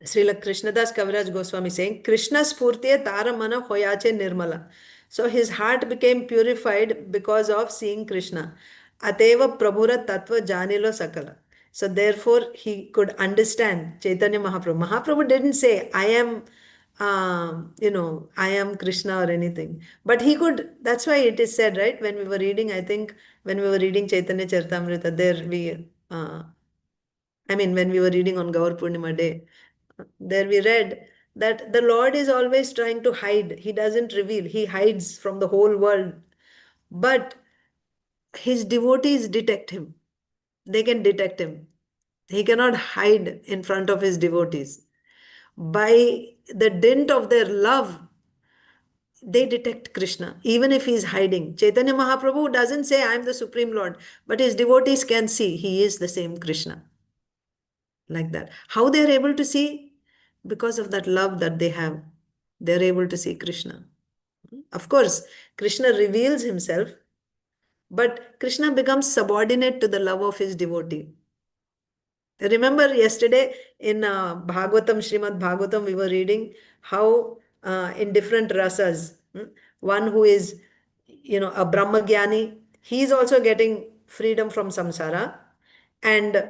Srila Krishnadas Kaviraj Goswami saying, kṛṣṇa-sphūrtye tāra mana hañāche nirmala. So his heart became purified because of seeing Krishna. Ataeva prabhura tattva janilo sakala. So therefore he could understand Chaitanya Mahaprabhu. Mahaprabhu didn't say, I am, I am Krishna or anything. But he could, that's why it is said, right? When we were reading, I think, when we were reading Chaitanya Charitamrita, there we, when we were reading on Gaur Purnima day, there we read that the Lord is always trying to hide. He doesn't reveal. He hides from the whole world. But his devotees detect him. They can detect him. He cannot hide in front of his devotees. By the dint of their love, they detect Krishna, even if he is hiding. Chaitanya Mahaprabhu doesn't say, I am the Supreme Lord, but his devotees can see he is the same Krishna. Like that. How they are able to see? Because of that love that they have. They are able to see Krishna. Of course, Krishna reveals himself, but Krishna becomes subordinate to the love of his devotee. Remember yesterday in Bhagavatam, Srimad Bhagavatam, we were reading how in different rasas, one who is, a Brahmagyani, he is also getting freedom from samsara, and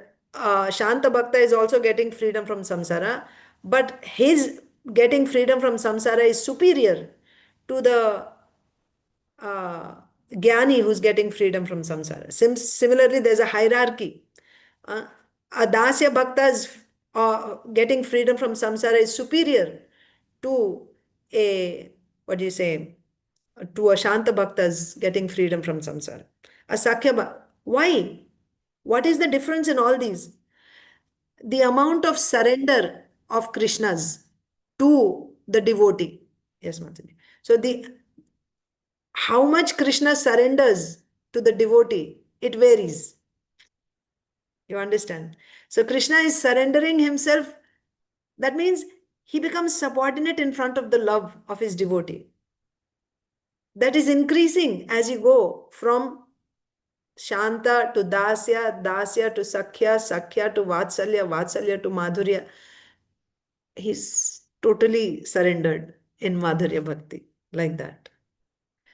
Shanta Bhakta is also getting freedom from samsara, but his getting freedom from samsara is superior to the Jnani who's getting freedom from samsara. Similarly, there's a hierarchy. A Dasya Bhakta's getting freedom from samsara is superior to a, what do you say, to a Shanta Bhakta's getting freedom from samsara. A Sakhya Bhakta. Why? What is the difference in all these? The amount of surrender of Krishna's to the devotee. Yes, Mataji. So how much Krishna surrenders to the devotee, it varies. You understand? So Krishna is surrendering himself. That means he becomes subordinate in front of the love of his devotee. That is increasing as you go from Shanta to Dasya, Dasya to Sakhya, Sakhya to Vatsalya, Vatsalya to Madhurya. He's totally surrendered in Madhurya Bhakti, like that.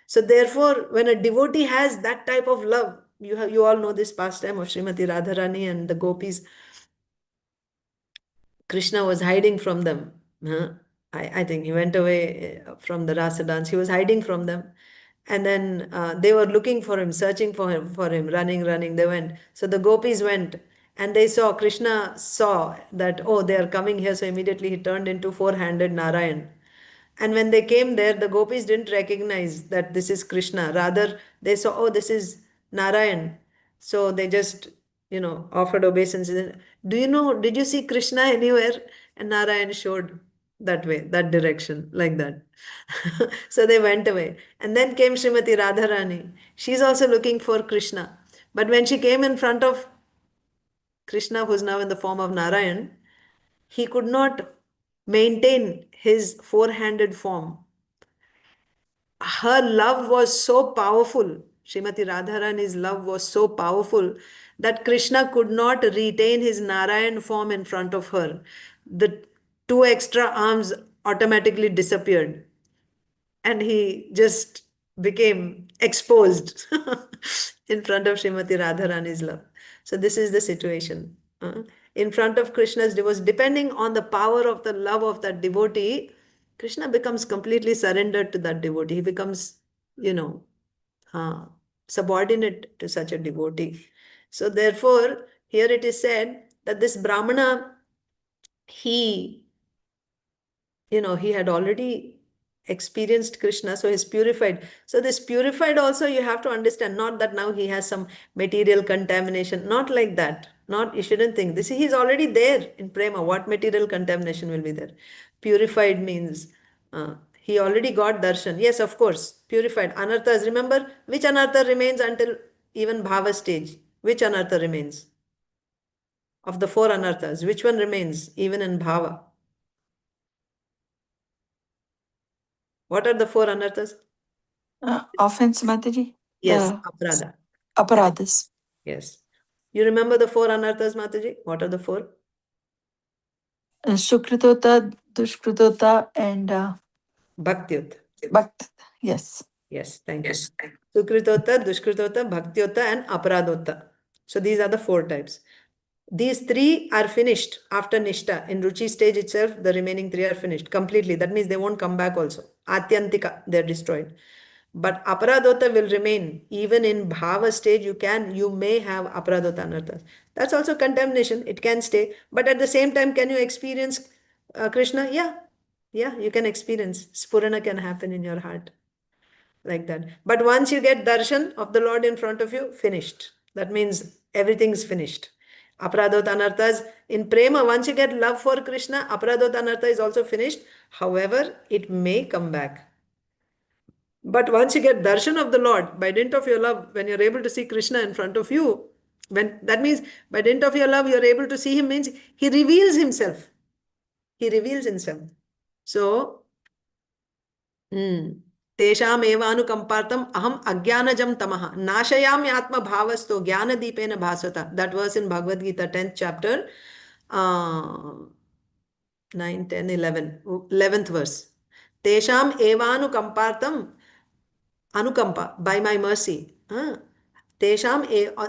So therefore, when a devotee has that type of love, you all know this pastime of Srimati Radharani and the gopis. Krishna was hiding from them. I think he went away from the rasa dance. He was hiding from them. And then they were looking for him, searching for him, running. They went. So the gopis went and they saw, Krishna saw that, oh, they are coming here. So immediately he turned into four-handed Narayan. And when they came there, the gopis didn't recognize that this is Krishna. Rather, they saw, oh, this is Narayan. So they just, offered obeisance. Did you see Krishna anywhere? And Narayan showed that way, that direction, like that. So they went away. And then came Srimati Radharani. She's also looking for Krishna. But when she came in front of Krishna, who's now in the form of Narayan, he could not maintain his four-handed form. Her love was so powerful, Srimati Radharani's love was so powerful that Krishna could not retain his Narayan form in front of her. The two extra arms automatically disappeared and he just became exposed in front of Srimati Radharani's love. So this is the situation. In front of Krishna's devotees, depending on the power of the love of that devotee, Krishna becomes completely surrendered to that devotee. He becomes, subordinate to such a devotee. So therefore, here it is said that this brāhmaṇa, he had already experienced Krishna, so he's purified. So this purified also, you have to understand, not that now he has some material contamination, not like that. Not, you shouldn't think this. He's already there in prema. What material contamination will be there? Purified means he already got darshan. Yes, of course, purified. Anarthas, remember which anartha remains until even bhava stage? Which anartha remains? Of the four anarthas, which one remains even in bhava? What are the four anarthas? Offense, Mataji? Yes, The aparadha. aparadhas. Yes. You remember the four anarthas, Mataji? What are the four? Sukritota, Dushkritota, and Bhaktyut. Bhakt. Yes. Yes, thank you. Sukritota, Dushkritota, Bhaktyota, and Aparadota. So these are the four types. These three are finished after Nishta. In Ruchi stage itself, the remaining three are finished completely. That means they won't come back also. Atyantika, they're destroyed. But Aparadota will remain. Even in Bhava stage, you may have Aparadota anarthas. That's also contamination. It can stay. But at the same time, can you experience Krishna? Yeah. Yeah, you can experience. Spurana can happen in your heart. Like that. But once you get darshan of the Lord in front of you, finished. That means everything's finished. Aparadot anarthas in prema, once you get love for Krishna, aparadot anartha is also finished. However, it may come back. But once you get darshan of the Lord, by dint of your love, when you're able to see Krishna in front of you, when that means by dint of your love, you're able to see him, means he reveals himself. He reveals himself. So, तेषाम् एवानुकम्पार्थम् अहम् अज्ञानजं तमः नाशयामि आत्मभावस्तो ज्ञानदीपेन भास्वता. That verse in Bhagavad Gita, 10th chapter, 9, 10, 11, 11th verse. तेषाम् एवानुकम्पार्थम्, anukampa, by my mercy. Tesham,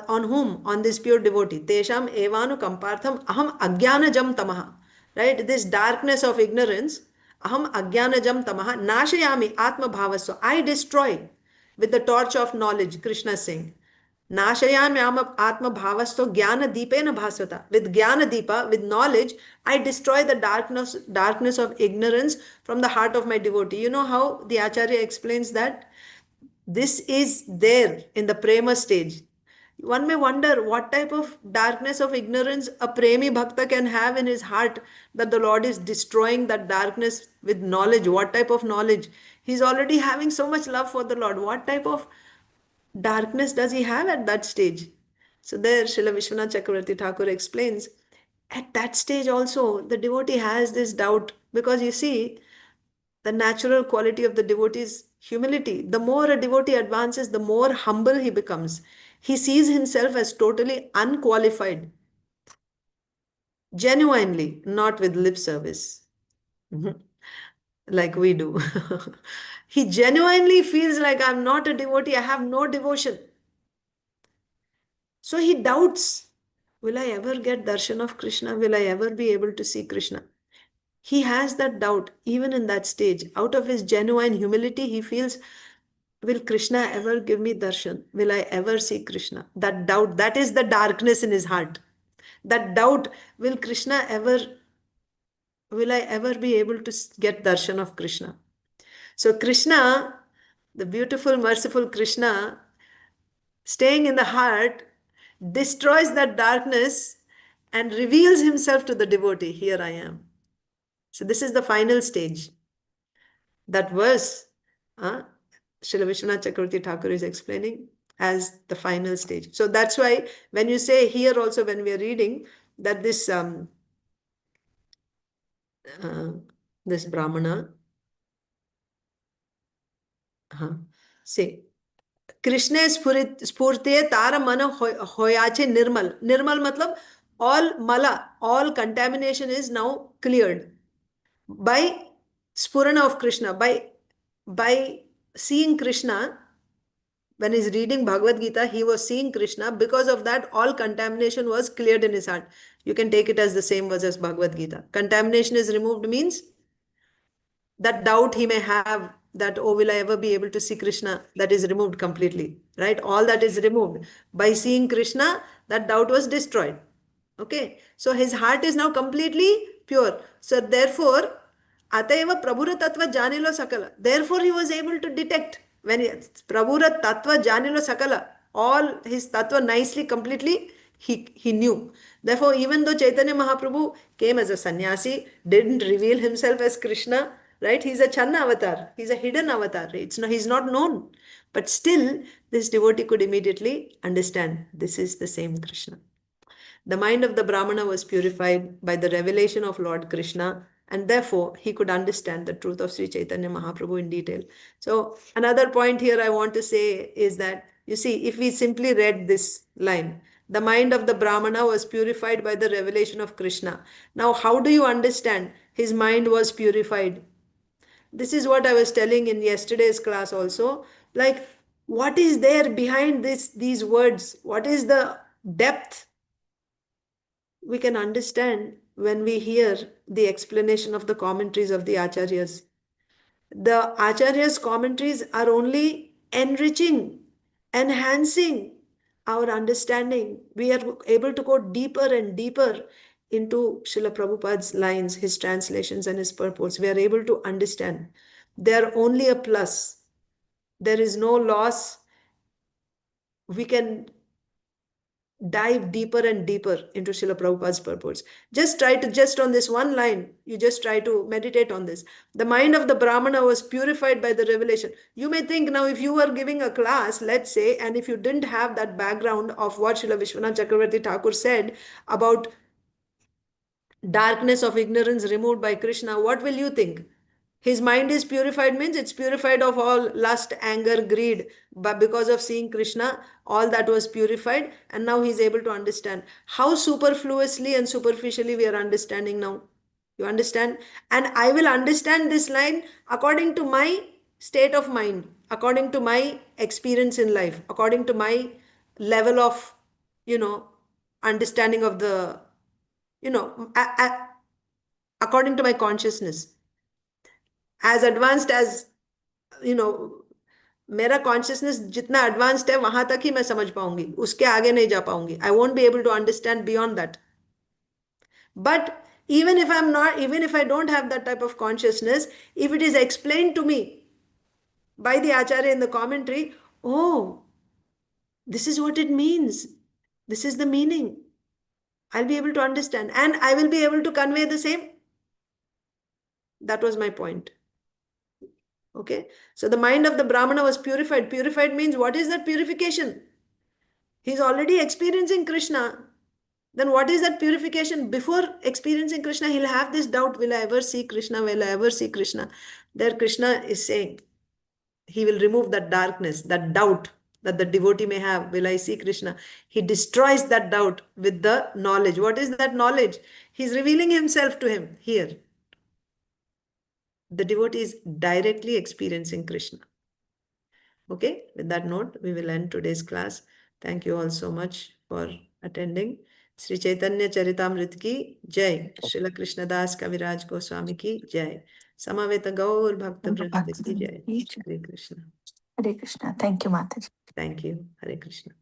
on whom? On this pure devotee. Tesham evanukampartham aham ajnanajam tamaha. Right? This darkness of ignorance, aham ajnanajam tamaha nashayami atma bhavasya. I destroy with the torch of knowledge, Krishna is saying. Nashayami atma bhavasya jnana deepena bhasvata. With jnana deepa, with knowledge, I destroy the darkness of ignorance from the heart of my devotee. You know how the Acharya explains that? This is there in the prema stage. One may wonder what type of darkness of ignorance a premi bhakta can have in his heart, that the Lord is destroying that darkness with knowledge. What type of knowledge? He's already having so much love for the Lord. What type of darkness does he have at that stage? So there Srila Vishwanath Chakravarti Thakur explains, at that stage also the devotee has this doubt, because you see, the natural quality of the devotee is humility. The more a devotee advances, the more humble he becomes. He sees himself as totally unqualified, genuinely, not with lip service, like we do. He genuinely feels like, I'm not a devotee, I have no devotion. So he doubts, will I ever get darshan of Krishna? Will I ever be able to see Krishna? He has that doubt even in that stage. Out of his genuine humility, he feels, will Krishna ever give me darshan? Will I ever see Krishna? That doubt, that is the darkness in his heart. That doubt, will I ever be able to get darshan of Krishna? So Krishna, the beautiful, merciful Krishna, staying in the heart, destroys that darkness and reveals himself to the devotee. Here I am. So this is the final stage. That verse, Srila Vishwanath Chakravarti Thakur is explaining as the final stage. So that's why when you say here also, when we are reading, that this this brāhmaṇa, say, kṛṣṇa-sphūrtye tāra mana hañāche nirmal. Nirmal matlab all mala, all contamination is now cleared by spurana of Krishna, by seeing Krishna. When he's reading Bhagavad Gita, he was seeing Krishna. Because of that, all contamination was cleared in his heart. You can take it as the same verse as Bhagavad Gita. Contamination is removed means that doubt he may have, that, oh, will I ever be able to see Krishna? That is removed completely, right? All that is removed. By seeing Krishna, that doubt was destroyed. Okay, so his heart is now completely pure. So therefore, ataeva prabhura tattva janilo sakala. Therefore, he was able to detect when prabhura tattva janilo sakala, all his tattva nicely, completely, he knew. Therefore, even though Chaitanya Mahaprabhu came as a sannyasi, didn't reveal himself as Krishna, right? He's a Channa avatar. He's a hidden avatar. He's not known. But still, this devotee could immediately understand this is the same Krishna. The mind of the Brahmana was purified by the revelation of Lord Kṛṣṇa, and therefore he could understand the truth of Śrī Caitanya Mahāprabhu in detail. So another point here I want to say is that, you see, if we simply read this line, the mind of the Brahmana was purified by the revelation of Kṛṣṇa. Now, how do you understand his mind was purified? This is what I was telling in yesterday's class also. Like, what is there behind these words? What is the depth? We can understand when we hear the explanation of the commentaries of the acharyas. The acharyas' commentaries are only enriching, enhancing our understanding. We are able to go deeper and deeper into Srila Prabhupada's lines, his translations and his purports. We are able to understand. They are only a plus. There is no loss. We can dive deeper and deeper into Srila Prabhupada's purports. Just on this one line, you just try to meditate on this. The mind of the Brahmana was purified by the revelation. You may think now, if you were giving a class, let's say, and if you didn't have that background of what Srila Vishwanath Chakravarti Thakur said about darkness of ignorance removed by Krishna, what will you think? His mind is purified means it's purified of all lust, anger, greed. But because of seeing Krishna, all that was purified, and now he's able to understand. How superfluously and superficially we are understanding now. You understand? And I will understand this line according to my state of mind, according to my experience in life, according to my level of, understanding of the, according to my consciousness. As advanced as, मेरा consciousness जितना advanced है वहां तक ही मैं समझ पाऊंगी, उसके आगे नहीं जा पाऊंगी. I won't be able to understand beyond that. But even if I don't have that type of consciousness, if it is explained to me by the acharya in the commentary, oh, this is what it means, this is the meaning, I'll be able to understand, and I will be able to convey the same. That was my point. Okay, so the mind of the Brahmana was purified. Purified means, what is that purification? He's already experiencing Krishna. Then what is that purification? Before experiencing Krishna, he'll have this doubt, will I ever see Krishna? Will I ever see Krishna? There Krishna is saying, he will remove that darkness, that doubt that the devotee may have, will I see Krishna? He destroys that doubt with the knowledge. What is that knowledge? He's revealing himself to him here. The devotee is directly experiencing Krishna. Okay, with that note, we will end today's class. Thank you all so much for attending. Śrī Caitanya Charitamrita ki Jai. Srila Krishnadas Kaviraj Goswami ki Jai. Samaveta Gaur Bhakta Vrinda ki Jai. Hare Krishna. Hare Krishna. Thank you, Mataji. Thank you. Hare Krishna.